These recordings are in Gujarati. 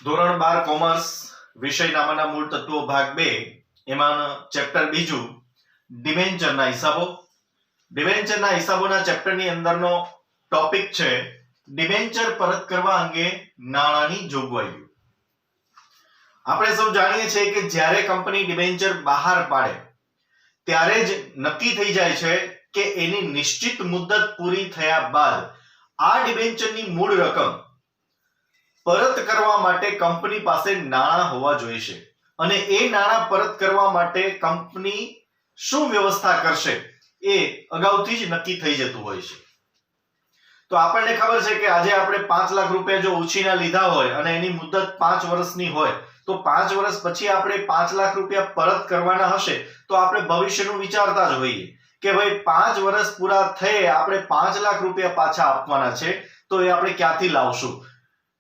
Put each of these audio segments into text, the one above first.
ધોરણ 12 કોમર્સ વિષય નામાના મૂળ તત્વો ભાગ 2 એમાં ચેપ્ટર બીજું ડિબેન્ચરના હિસાબો. ડિબેન્ચરના હિસાબોના ચેપ્ટરની અંદરનો ટોપિક છે ડિબેન્ચર પરત કરવા અંગે નાણાંની જોગવાઈઓ. આપણે સૌ જાણીએ છીએ કે જ્યારે કંપની ડિબેન્ચર બહાર પાડે ત્યારે જ નક્કી થઈ જાય છે કે એની નિશ્ચિત મુદત પૂરી થયા બાદ આ ડિબેન્ચરની મૂળ રકમ પરત કરવા માટે કંપની પાસે નાણાં હોવા જોઈએ અને એ નાણાં પરત કરવા માટે કંપની શું વ્યવસ્થા કરશે એ અગાઉથી જ નક્કી થઈ જતું હોય છે. તો આપણને ખબર છે કે આજે આપણે 5 લાખ રૂપિયા જો ઉછીના લીધા હોય અને એની મુદત 5 વર્ષની હોય તો 5 વર્ષ પછી આપણે 5 લાખ રૂપિયા પરત કરવાના હશે તો આપણે ભવિષ્યનું વિચારતા જ હોઈએ કે ભાઈ 5 વર્ષ પૂરા થયે આપણે 5 લાખ રૂપિયા પાછા આપવાના છે તો એ આપણે ક્યાંથી લાવશું.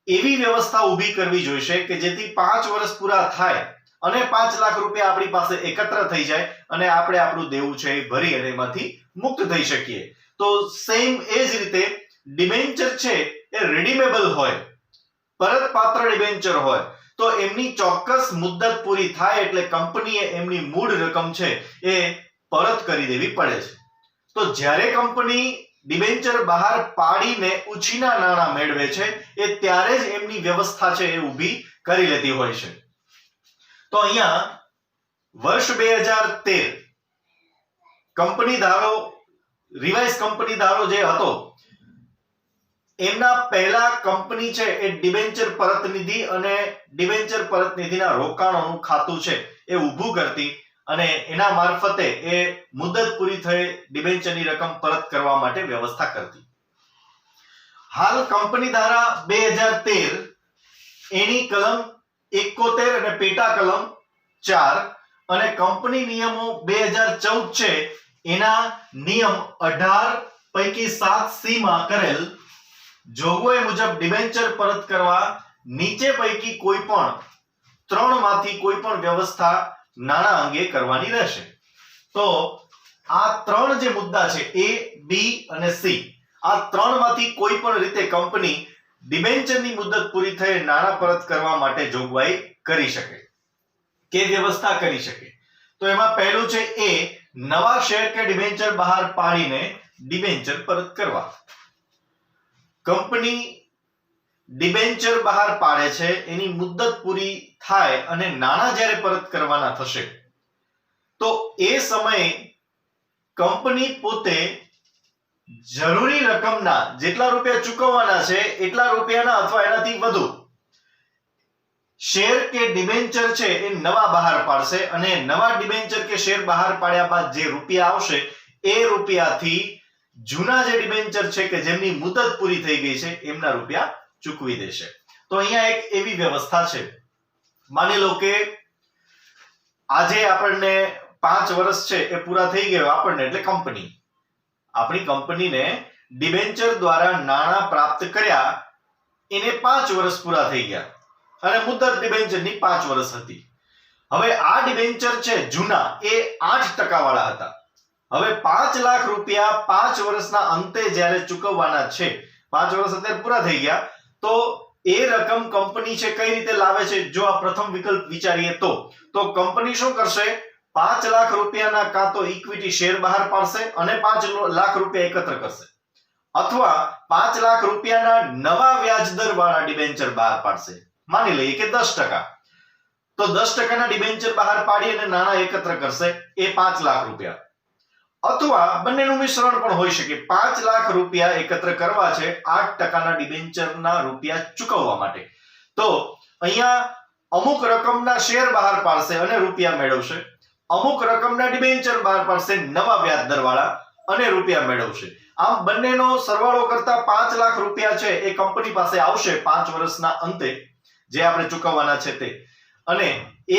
એવી વ્યવસ્થા ઊભી કરવી જોઈશે કે જેથી 5 વર્ષ પૂરા થાય અને 5 લાખ રૂપિયા આપણી પાસે એકત્ર થઈ જાય અને આપણે આપણું દેવું છે એ ભરી અને એમાંથી મુક્ત થઈ શકીએ. તો સેમ એ જ રીતે ડિબેન્ચર છે એ રિડીમેબલ હોય, પરતપાત્ર ડિબેન્ચર હોય તો એમની ચોક્કસ મુદત પૂરી થાય એટલે કંપનીએ એમની મૂળ રકમ છે એ પરત કરી દેવી પડે છે. તો જ્યારે કંપની ડિબેન્ચર બહાર પાડીને ઉછીના નાણાં મેળવે છે એ ત્યારે જ એમની વ્યવસ્થા છે એ ઊભી કરી લેતી હોય છે. તો અહીંયા વર્ષ 2013 કંપની ધારો રિવાઇઝ કંપની ધારો જે હતો એમના પહેલા કંપની છે એ ડિબેન્ચર પરત નિધિ અને ડિબેન્ચર પરત નિધિના રોકાણોનું ખાતું છે એ ઊભું કરતી અને એના મારફતે એ મુદત પૂરી થઈ ડિબેન્ચરની રકમ પરત કરવા માટે વ્યવસ્થા કરતી. હાલ કંપની ધારા 2013 એની કલમ 71 અને પેટા કલમ 4 અને કંપની નિયમો 2014 છે એના નિયમ 18 પૈકી 7C માં કરેલ જોગવાઈ મુજબ ડિબેન્ચર પરત કરવા નીચે પૈકી કોઈ પણ 3 માંથી કોઈ પણ વ્યવસ્થા નાણાં અંગે કરવાની રહેશે. તો આ 3 જે મુદ્દા છે A, B અને C આ 3 માંથી કોઈ પણ રીતે કંપની ડિબેન્ચરની મુદત પૂરી થઈ નાણાં પરત કરવા માટે જોગવાઈ કરી શકે કે વ્યવસ્થા કરી શકે. તો એમાં પહેલું છે A, નવા શેર કે ડિબેન્ચર બહાર પાડીને ડિબેન્ચર પરત કરવા. કંપની ડિબેન્ચર બહાર પાડે છે એની મુદત પૂરી થાય અને નાણાં જ્યારે પરત કરવાના થશે તો એ સમયે કંપની પોતે જરૂરી રકમના જેટલા રૂપિયા ચૂકવવાના છે એટલા રૂપિયાના અથવા એનાથી વધુ શેર કે ડિબેન્ચર છે એ નવા બહાર પાડશે અને નવા ડિબેન્ચર કે શેર બહાર પાડ્યા બાદ જે રૂપિયા આવશે એ રૂપિયાથી જૂના જે ડિબેન્ચર છે કે જેમની મુદત પૂરી થઈ ગઈ છે એમના રૂપિયા ચૂકવી દેશે. તો અહીંયા એક એવી વ્યવસ્થા છે. માની લો કે આજે આપણને 5 વર્ષ છે એ પૂરા થઈ ગયા આપણને એટલે આપણી કંપનીને ડિબેન્ચર દ્વારા નાણાં પ્રાપ્ત કર્યા એને 5 વર્ષ પૂરા થઈ ગયા અને મુદત ડિબેન્ચરની 5 વર્ષ હતી. હવે આ ડિબેન્ચર છે જૂના એ 8% વાળા હતા. હવે 5 લાખ રૂપિયા 5 વર્ષના અંતે જ્યારે ચૂકવવાના છે 5 વર્ષ અત્યારે પૂરા થઈ ગયા તો એ રકમ કંપની છે કઈ રીતે લાવે છે જો આ પ્રથમ વિકલ્પ વિચારીએ તો કંપની શું કરશે 5 લાખ રૂપિયાના કાં તો ઇક્વિટી શેર બહાર પાડશે અને 5 લાખ રૂપિયા એકત્ર કરશે અથવા 5 લાખ રૂપિયાના નવા વ્યાજ દર વાળા ડિબેન્ચર બહાર પાડશે. માની લઈએ કે 10%. તો 10% ના ડિબેન્ચર બહાર પાડી અને નાણાં એકત્ર કરશે એ 5 લાખ રૂપિયા અથવા બંનેનું મિશ્રણ પણ હોઈ શકે. 5 લાખ રૂપિયા એકત્ર કરવા છે 8% ના ડિબેન્ચરના રૂપિયા ચૂકવવા માટે. તો અહીંયા અમુક રકમના શેર બહાર પાડશે અને રૂપિયા મેળવશે, અમુક રકમના ડિબેન્ચર બહાર પાડશે નવા વ્યાજ દર વાળા અને રૂપિયા મેળવશે. આમ બંનેનો સરવાળો કરતા 5 લાખ રૂપિયા છે એ કંપની પાસે આવશે 5 વર્ષના અંતે જે આપણે ચૂકવવાના છે તે, અને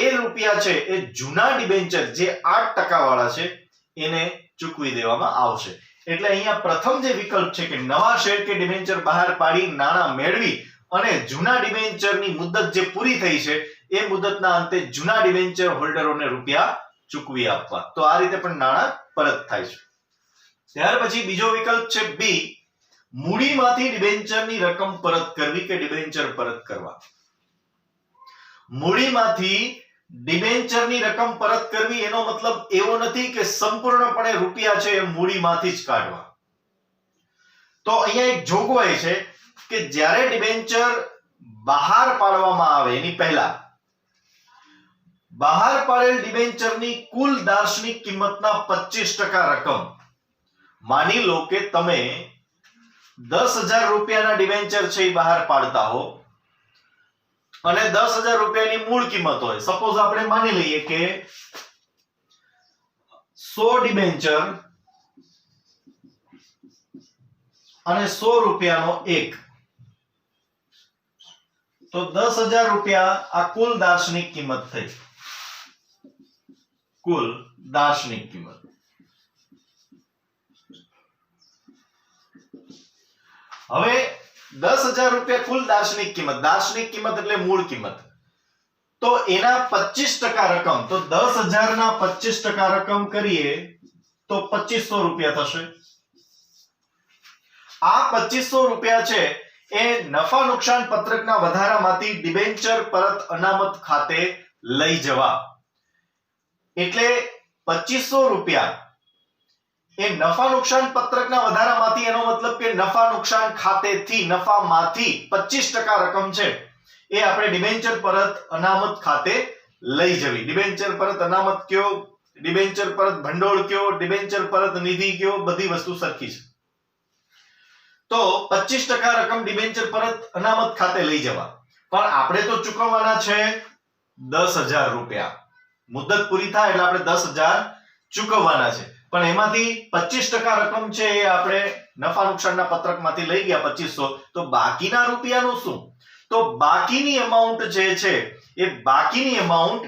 એ રૂપિયા છે એ જૂના ડિબેન્ચર જે 8% વાળા છે એને ચૂકવી દેવામાં આવશે. એટલે અહીંયા પ્રથમ જે વિકલ્પ છે કે નવા શેર કે ડિબેન્ચર બહાર પાડી નાણાં મેળવી અને જૂના ડિબેન્ચરની મુદત જે પૂરી થઈ છે એ મુદતના અંતે જૂના ડિબેન્ચર હોલ્ડરોને રૂપિયા ચૂકવી આપવા. તો આ રીતે પણ નાણાં પરત થાય છે. ત્યાર પછી બીજો વિકલ્પ છે B, મૂડીમાંથી ડિબેન્ચરની રકમ પરત કરવી કે ડિબેન્ચર પરત કરવા. મૂડીમાંથી ડિબેન્ચરની રકમ પરત કરવી એનો મતલબ એવો નથી કે સંપૂર્ણપણે રૂપિયા છે એ મૂડીમાંથી જ કાઢવા. તો અહીંયા એક જોગવાઈ છે કે જ્યારે ડિબેન્ચર બહાર પાડવામાં આવે એની પહેલા બહાર પાડેલ ડિબેન્ચરની કુલ દાર્શનિક કિંમતના 25% રકમ, માની લો કે તમે 10,000 રૂપિયાના ડિબેન્ચર છે એ બહાર પાડતા હો અને 10,000 રૂપિયાની મૂળ કિંમત હોય. સપોઝ આપણે માની લઈએ કે 100 ડિબેન્ચર અને 100 રૂપિયાનો એક, તો 10,000 રૂપિયા આ કુલ દાર્શનિક કિંમત થઈ. કુલ દાર્શનિક કિંમત. હવે 10,000 રૂપિયા કુલ દાર્શનિક કિંમત. દાર્શનિક કિંમત એટલે મૂળ કિંમત. તો એના 25% રકમ, તો 10,000 ના 25% રકમ કરીએ તો 2500 રૂપિયા થશે. આ 2500 રૂપિયા છે એ નફા નુકસાન પત્રકના વધારામાંથી ડિબેન્ચર પરત અનામત ખાતે લઈ જવા. એટલે 2500 રૂપિયા એ નફા નુકસાન પત્રકના વધારામાંથી, એનો મતલબ કે નફા નુકસાન ખાતેથી, નફામાંથી 25% રકમ છે એ આપણે ડિબેન્ચર પરત અનામત ખાતે લઈ જવી. ડિબેન્ચર પરત અનામત કયો, ડિબેન્ચર પરત ભંડોળ કયો, ડિબેન્ચર પરત નિધિ કયો, બધી વસ્તુ સરખી છે. તો 25% રકમ ડિબેન્ચર પરત અનામત ખાતે લઈ જવા. પણ આપણે તો ચૂકવવાના છે 10,000 રૂપિયા. મુદત પૂરી થાય એટલે આપણે 10,000 ચૂકવવાના છે. પણ એમાંથી 25% રકમ છે એ આપણે નફા નુકસાનના પત્રકમાંથી લઈ ગયા 2500. તો બાકીના રૂપિયાનું શું? તો બાકીની અમાઉન્ટ જે છે એ બાકીની અમાઉન્ટ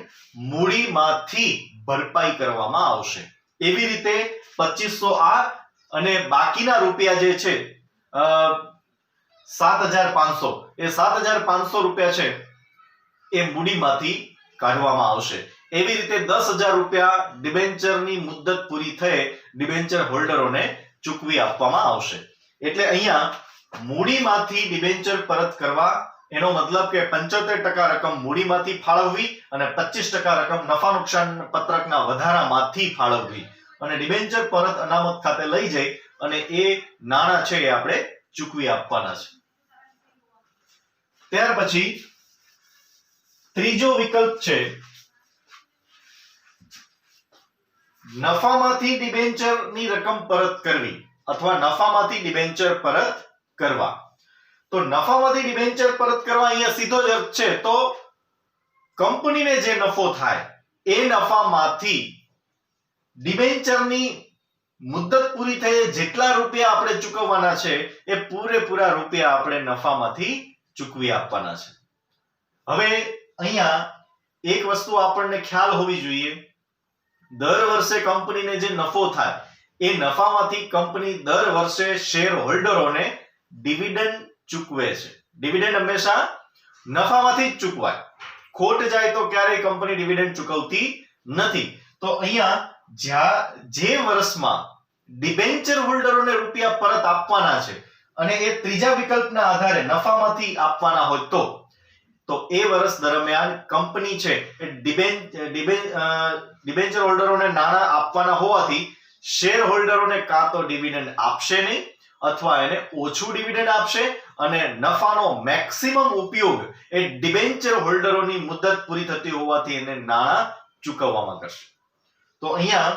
મૂડીમાંથી ભરપાઈ કરવામાં આવશે. એવી રીતે 2500 આ અને બાકીના રૂપિયા જે છે 7,500, એ 7,500 રૂપિયા છે એ મૂડીમાંથી કાઢવામાં આવશે. એવી રીતે 10,000 રૂપિયા ડિબેન્ચરની મુદત પૂરી થઈ ડિબેન્ચર હોલ્ડરોને ચૂકવી આપવામાં આવશે. એટલે અહીંયા મૂડીમાંથી ડિબેન્ચર પરત કરવા એનો મતલબ કે 75% રકમ મૂડીમાંથી ફાળવવી અને 25% રકમ નફા નુકસાન પત્રકના વધારામાંથી ફાળવવી અને ડિબેન્ચર પરત અનામત ખાતે લઈ જઈ અને એ નાણાં છે એ આપણે ચૂકવી આપવાના છે. ત્યાર પછી ત્રીજો વિકલ્પ છે નફામાંથી ડિબેન્ચરની રકમ પરત કરવી અથવા નફામાંથી ડિબેન્ચર પરત કરવા. તો નફામાંથી ડિબેન્ચર પરત કરવા અહીંયા સીધો જ અર્થ છે. તો કંપનીને જે નફો થાય એ નફામાંથી ડિબેન્ચરની મુદત પૂરી થઈ જેટલા રૂપિયા આપણે ચૂકવવાના છે એ પૂરેપૂરા રૂપિયા આપણે નફામાંથી ચૂકવી આપવાના છે. હવે અહીંયા એક વસ્તુ આપણને ખ્યાલ હોવી જોઈએ. દર વર્ષે કંપનીને જે નફો થાય એ નફામાંથી કંપની દર વર્ષે શેર હોલ્ડરોને ડિવિડન્ડ ચૂકવે છે. ડિવિડન્ડ હંમેશા નફામાંથી જ ચૂકવાય. ખોટ જાય તો ક્યારેય કંપની ડિવિડન્ડ ચૂકવતી નથી. તો અહીંયા જે વર્ષમાં ડિબેન્ચર હોલ્ડરોને રૂપિયા પરત આપવાના છે અને એ ત્રીજા વિકલ્પના આધારે નફામાંથી આપવાના હોય તો એ વર્ષ દરમિયાન કંપની છે એ ડિબેન્ચર હોલ્ડરોને નાણાં આપવાના હોવાથી શેર હોલ્ડરોને કાં તો ડિવિડન્ડ આપશે નહીં અથવા એને ઓછું ડિવિડન્ડ આપશે અને નફાનો મેક્સિમમ ઉપયોગ એ ડિબેન્ચર હોલ્ડરોની મુદત પૂરી થતી હોવાથી એને નાણાં ચૂકવવામાં કરશે. તો અહીંયા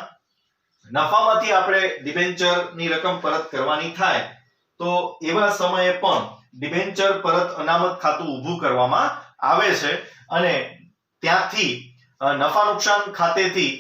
નફામાંથી આપણે ડિબેન્ચરની રકમ પરત કરવાની થાય તો એવા સમયે પણ ડિબેન્ચર પરત અનામત ખાતું ઊભું કરવામાં આવે છે અને ત્યાંથી નફા નુકસાન ખાતેથી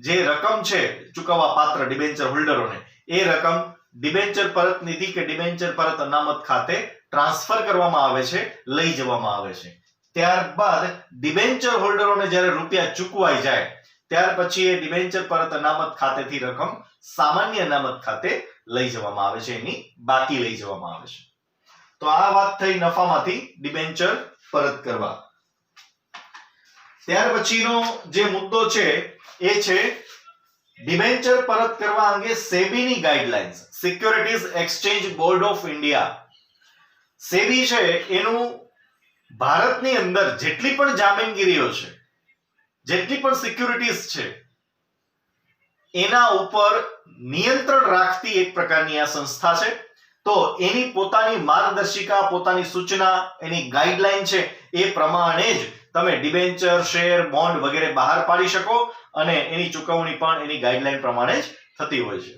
જે રકમ છે ચૂકવવા પાત્ર ડિબેન્ચર હોલ્ડરોને એ રકમ ડિબેન્ચર પરત નિધિ કે ડિબેન્ચર પરત અનામત ખાતે ટ્રાન્સફર કરવામાં આવે છે, લઈ જવામાં આવે છે. ત્યારબાદ ડિબેન્ચર હોલ્ડરોને જ્યારે રૂપિયા ચૂકવાઈ જાય ત્યાર પછી એ ડિબેન્ચર પરત અનામત ખાતેથી રકમ સામાન્ય અનામત ખાતે લઈ જવામાં આવે છે, એની બાકી લઈ જવામાં આવે છે. તો આ વાત થઈ નફામાંથી ડિબેન્ચર પરત કરવા. ત્યાર પછીનો જે મુદ્દો છે એ છે ડિબેન્ચર પરત કરવા અંગે સેબીની guidelines. Securities exchange board of India SEBI છે એનું ભારતની અંદર જેટલી પણ જામીનગીરીઓ છે, જેટલી પણ સિક્યુરિટીઝ છે, એના ઉપર નિયંત્રણ રાખતી એક પ્રકારની આ સંસ્થા છે. તો એની પોતાની માર્ગદર્શિકા, પોતાની સૂચના, એની ગાઈડલાઈન છે, એ પ્રમાણે જ તમે ડિબેન્ચર, શેર, બોન્ડ વગેરે બહાર પાડી શકો અને એની ચૂકવણી પણ એની ગાઈડલાઈન પ્રમાણે જ થતી હોય છે.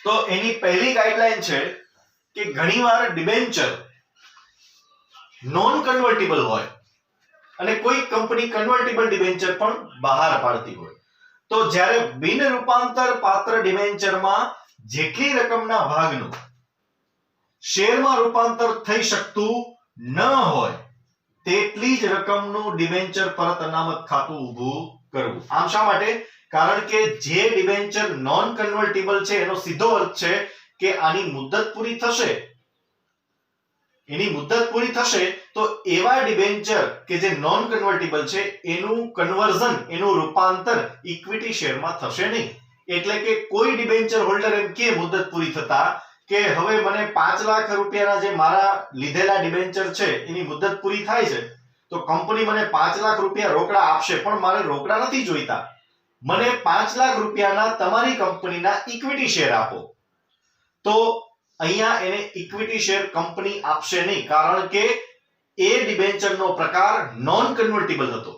તો એની પહેલી ગાઈડલાઈન છે કે ઘણીવાર ડિબેન્ચર નોન કન્વર્ટિબલ હોય અને કોઈ કંપની કન્વર્ટિબલ ડિબેન્ચર પણ બહાર પાડતી હોય. તો જ્યારે બિન રૂપાંતર પાત્ર ડિબેન્ચરમાં જેટલી રકમના ભાગનું શેરમાં રૂપાંતર થઈ શકતું ન હોય તેટલી જ રકમનું ડિબેન્ચર પરત અનામત ખાતું ઊભું કરવું. આમ શા માટે? કારણ કે જે ડિબેન્ચર નોન કન્વર્ટિબલ છે એનો સીધો અર્થ છે કે આની મુદત પૂરી થશે, એની મુદત પૂરી થશે તો એવા ડિબેન્ચર કે જે નોન કન્વર્ટિબલ છે એનું કન્વર્ઝન, એનું રૂપાંતર ઇક્વિટી શેરમાં થશે નહીં. એટલે કે કોઈ ડિબેન્ચર હોલ્ડર એમ કે મુદત પૂરી થતા કે હવે મને 5 લાખ રૂપિયાના જે મારા લીધેલા ડિબેન્ચર છે એની મુદત પૂરી થાય છે, તો કંપની મને 5 લાખ રૂપિયા રોકડા આપશે, પણ મારે રોકડા નથી જોઈતા, મને 5 લાખ રૂપિયાના તમારી કંપનીના ઇક્વિટી શેર આપો. તો અહીંયા એને ઇક્વિટી શેર કંપની આપશે નહીં, કારણ કે એ ડિબેન્ચરનો પ્રકાર નોન કન્વર્ટિબલ હતો.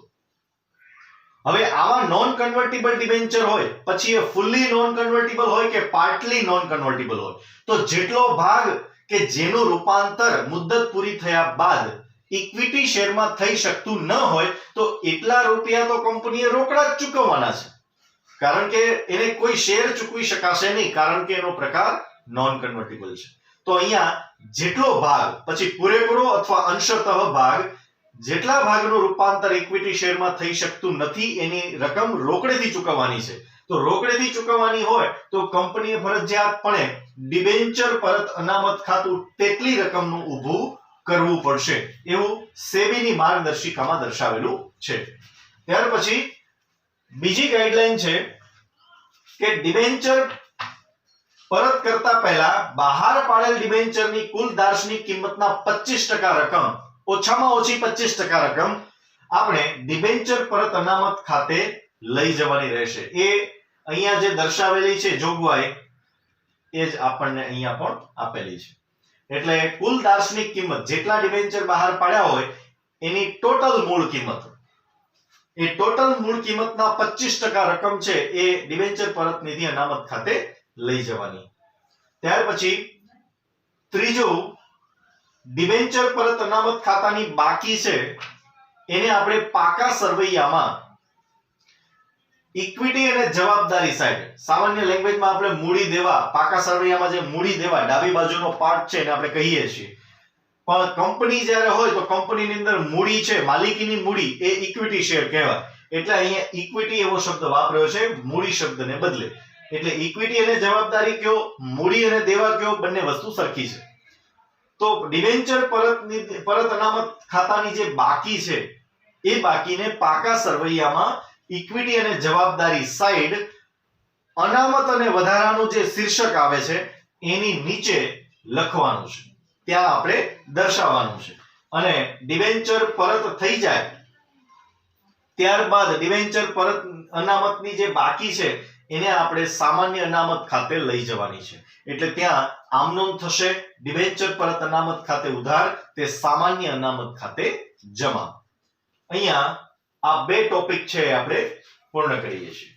હવે આવા નોન કન્વર્ટિબલ ડિબેન્ચર હોય, પછી એ ફુલ્લી નોન કન્વર્ટિબલ હોય કે પાર્ટલી નોન કન્વર્ટિબલ હોય, તો જેટલો ભાગ કે જેનું રૂપાંતર મુદત પૂરી થયા બાદ ઇક્વિટી શેરમાં થઈ શકતું ન હોય તો એટલા રૂપિયા તો કંપનીએ રોકડા જ ચૂકવવાના છે, કારણ કે એને કોઈ શેર ચૂકવી શકાશે નહીં, કારણ કે એનો પ્રકાર નોન કન્વર્ટિબલ છે. તો અહીંયા જેટલો ભાગ, પછી પૂરેપૂરો અથવા અંશતઃ ભાગ, જેટલા ભાગનું રૂપાંતર ઇક્વિટી શેરમાં થઈ શકતું નથી એની રકમ રોકડેથી ચૂકવવાની છે. તો રોકડેથી ચૂકવવાની હોય તો કંપનીએ ફરજિયાતપણે ડિબેન્ચર પરત અનામત ખાતું તેટલી રકમનું ઊભું કરવું પડશે, એવું સેબીની માર્ગદર્શિકામાં દર્શાવેલું છે. ત્યાર પછી બીજી ગાઈડલાઈન છે કે ડિબેન્ચર પરત કરતા પહેલા બહાર પાડેલ ડિબેન્ચરની કુલ દાર્શનિક કિંમતના 25% રકમ, ઓછામાં ઓછી 25% રકમ આપણે ડિબેન્ચર પરત અનામત ખાતે લઈ જવાની રહેશે. એ અહીંયા જે દર્શાવેલી છે જોગવાઈ એ જ આપણને અહીંયા પણ આપેલી છે. એટલે કુલ દાર્શનિક કિંમત, જેટલા ડિબેન્ચર બહાર પાડ્યા હોય એની ટોટલ મૂળ કિંમત, એ ટોટલ મૂળ કિંમતના 25% રકમ છે એ ડિબેન્ચર પરત નિધિ અનામત ખાતે લઈ જવાની. ત્યાર પછી ત્રીજું, ડિબેન્ચર પરત અનામત ખાતાની બાકી છે એને આપણે પાકા સરવૈયામાં ઇક્વિટી અને જવાબદારી સાઈડ, સામાન્ય લેંગ્વેજમાં આપણે મૂડી દેવા, પાકા સરવૈયામાં જે મૂડી દેવા ડાબી બાજુનો પાર્ટ છે એને આપણે કહીએ છીએ. પણ કંપની જ્યારે હોય તો કંપનીની અંદર મૂડી છે, માલિકીની મૂડી, એ ઇક્વિટી શેર કહેવાય. એટલે અહીંયા ઇક્વિટી એવો શબ્દ વાપર્યો છે મૂડી શબ્દને બદલે. એટલે ઇક્વિટી અને જવાબદારી કયો, મૂડી અને દેવા કયો, બંને વસ્તુ સરખી છે. તો ડિબેન્ચર પરત અનામત ખાતાની જે બાકી છે એ બાકીને પાકા સરવૈયામાં ઇક્વિટી અને જવાબદારી સાઈડ અનામત અને વધારાનું જે શીર્ષક આવે છે એની નીચે લખવાનું છે, ત્યાં આપણે દર્શાવવાનું છે. અને ડિબેન્ચર પરત થઈ જાય ત્યારબાદ ડિબેન્ચર પરત અનામતની જે બાકી છે એને આપણે સામાન્ય અનામત ખાતે લઈ જવાની છે. એટલે ત્યાં આમનોંધ થશે, ડિબેન્ચર પરત અનામત ખાતે ઉધાર, તે સામાન્ય અનામત ખાતે જમા. અહીંયા આ બે ટોપિક છે આપણે પૂર્ણ કરીએ છીએ.